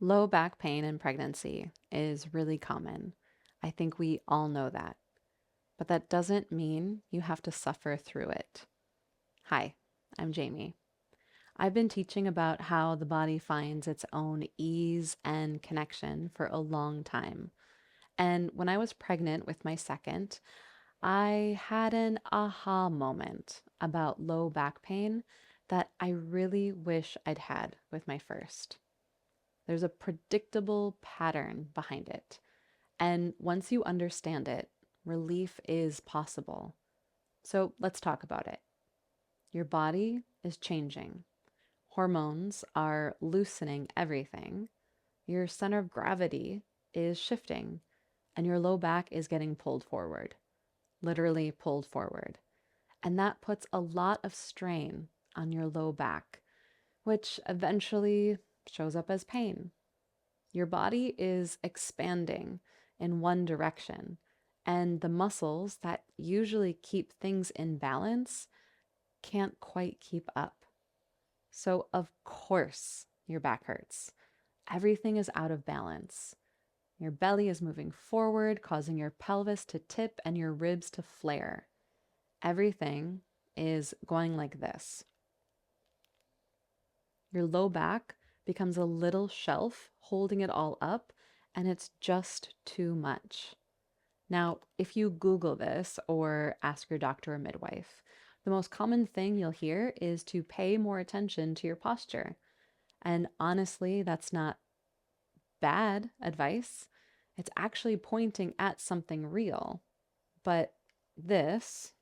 Low back pain in pregnancy is really common. I think we all know that. But that doesn't mean you have to suffer through it. Hi, I'm Jaimi. I've been teaching about how the body finds its own ease and connection for a long time. And when I was pregnant with my second, I had an aha moment about low back pain that I really wish I'd had with my first. There's a predictable pattern behind it. And once you understand it, relief is possible. So let's talk about it. Your body is changing. Hormones are loosening everything. Your center of gravity is shifting, and your low back is getting pulled forward, literally pulled forward. And that puts a lot of strain on your low back, which eventually shows up as pain. Your body is expanding in one direction, and the muscles that usually keep things in balance can't quite keep up. So, of course, your back hurts. Everything is out of balance. Your belly is moving forward, causing your pelvis to tip and your ribs to flare. Everything is going like this. Your low back becomes a little shelf holding it all up, and it's just too much. Now, if you Google this or ask your doctor or midwife, the most common thing you'll hear is to pay more attention to your posture. And honestly, that's not bad advice. It's actually pointing at something real. But this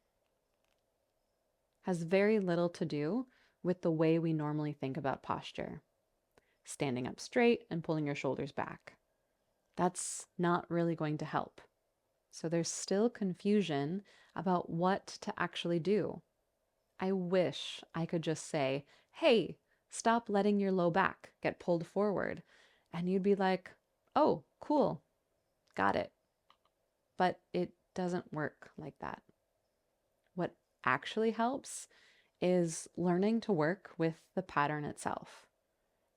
has very little to do with the way we normally think about posture. Standing up straight and pulling your shoulders back. That's not really going to help. So there's still confusion about what to actually do. I wish I could just say, hey, stop letting your low back get pulled forward. And you'd be like, oh, cool, got it. But it doesn't work like that. What actually helps is learning to work with the pattern itself.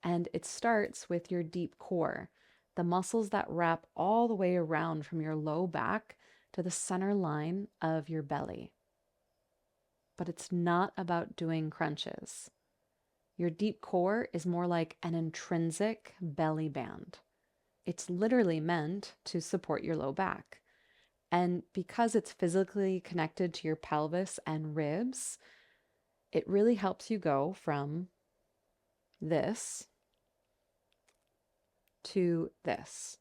And it starts with your deep core, the muscles that wrap all the way around from your low back to the center line of your belly. But it's not about doing crunches. Your deep core is more like an intrinsic belly band. It's literally meant to support your low back. And because it's physically connected to your pelvis and ribs, it really helps you go from this to this.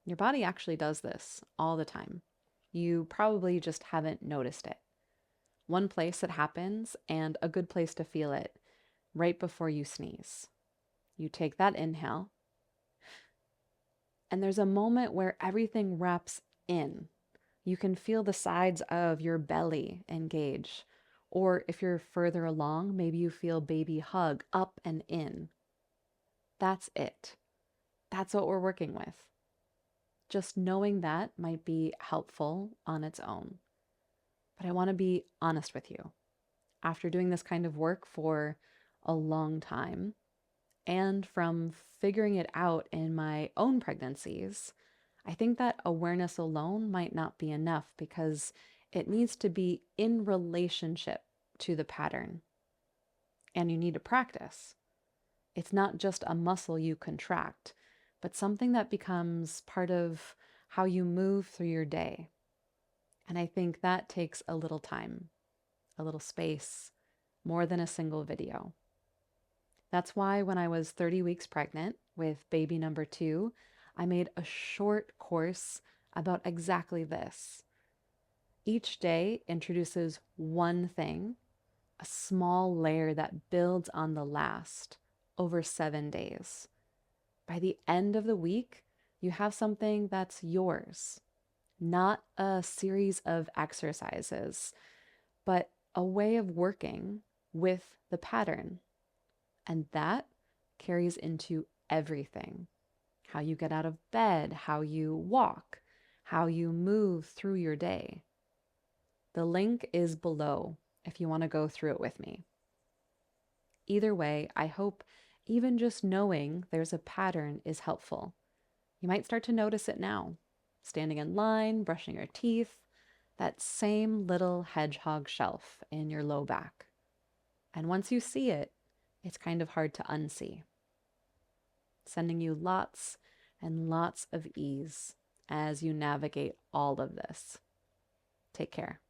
Your body actually does this all the time. You probably just haven't noticed it. One place it happens, and a good place to feel it, right before you sneeze. You take that inhale, and there's a moment where everything wraps in. You can feel the sides of your belly engage. Or if you're further along, maybe you feel baby hug up and in. That's it. That's what we're working with. Just knowing that might be helpful on its own. But I want to be honest with you. After doing this kind of work for a long time, and from figuring it out in my own pregnancies, I think that awareness alone might not be enough because it needs to be in relationship to the pattern. And you need to practice. It's not just a muscle you contract, but something that becomes part of how you move through your day. And I think that takes a little time, a little space, more than a single video. That's why when I was 30 weeks pregnant with baby number 2, I made a short course about exactly this. Each day introduces one thing, a small layer that builds on the last over 7 days. By the end of the week, you have something that's yours, not a series of exercises, but a way of working with the pattern. And that carries into everything. How you get out of bed, how you walk, how you move through your day. The link is below if you want to go through it with me. Either way, I hope even just knowing there's a pattern is helpful. You might start to notice it now. Standing in line, brushing your teeth, that same little hedgehog shelf in your low back. And once you see it, it's kind of hard to unsee. Sending you lots and lots of ease as you navigate all of this. Take care.